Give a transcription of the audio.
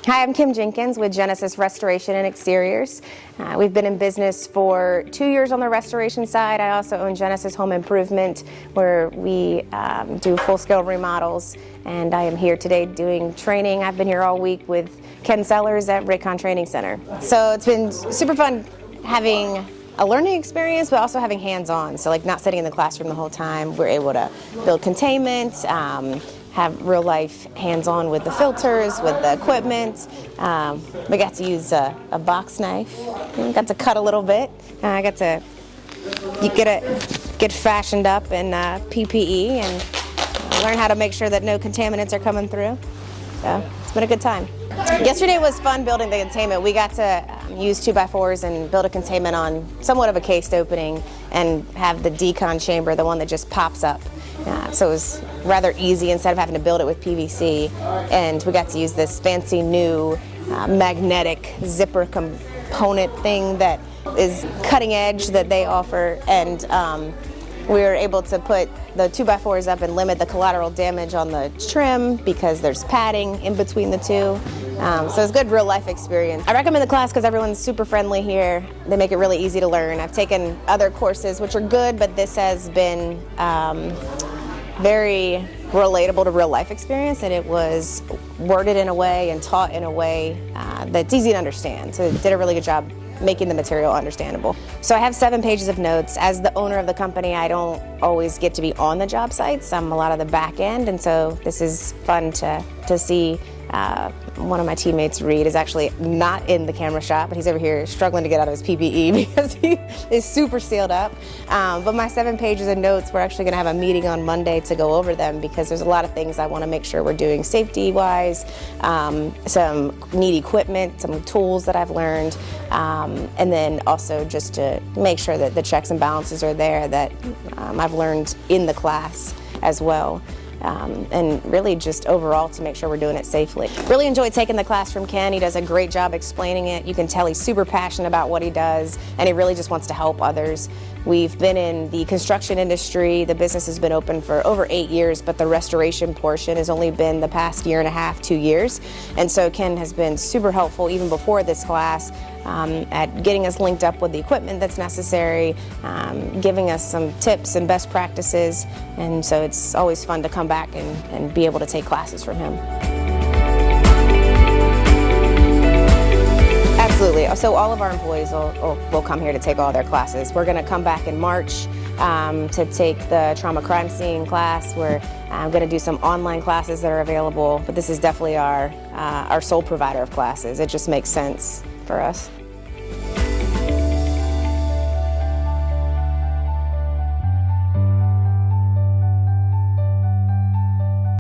Hi, I'm Kim Jenkins with Genesis Restoration and Exteriors. We've been in business for 2 years on the restoration side. I also own Genesis Home Improvement, where we do full-scale remodels, and I am here today doing training. I've been here all week with Ken Sellers at RITcon Training Center. So it's been super fun having a learning experience, but also having hands-on. So like not sitting in the classroom the whole time. We're able to build containment, have real life hands-on with the filters, with the equipment. We got to use a box knife. We got to cut a little bit. I got to get fashioned up in PPE and learn how to make sure that no contaminants are coming through. So it's been a good time. Yesterday was fun building the containment. We got to use 2x4s and build a containment on somewhat of a cased opening and have the decon chamber, the one that just pops up. So it was rather easy instead of having to build it with PVC. And we got to use this fancy new magnetic zipper component thing that is cutting edge that they offer. And we were able to put the 2x4s up and limit the collateral damage on the trim because there's padding in between the two. So it's a good real life experience. I recommend the class because everyone's super friendly here. They make it really easy to learn. I've taken other courses which are good, but this has been very relatable to real life experience, and it was worded in a way and taught in a way that's easy to understand. So it did a really good job making the material understandable. So I have 7 pages of notes. As the owner of the company, I don't always get to be on the job sites. I'm a lot of the back end, and so this is fun to see. One of my teammates, Reed, is actually not in the camera shop, but he's over here struggling to get out of his PPE because he is super sealed up. But my 7 pages of notes, we're actually going to have a meeting on Monday to go over them because there's a lot of things I want to make sure we're doing safety-wise, some neat equipment, some tools that I've learned, and then also just to make sure that the checks and balances are there that I've learned in the class as well. And really just overall to make sure we're doing it safely. Really enjoyed taking the class from Ken. He does a great job explaining it. You can tell he's super passionate about what he does, and he really just wants to help others. We've been in the construction industry. The business has been open for over 8 years, but the restoration portion has only been the past 1.5 to 2 years. And so Ken has been super helpful even before this class at getting us linked up with the equipment that's necessary, giving us some tips and best practices. And so it's always fun to come back and be able to take classes from him. Absolutely. So all of our employees will come here to take all their classes. We're going to come back in March to take the trauma crime scene class. We're going to do some online classes that are available, but this is definitely our sole provider of classes. It just makes sense for us.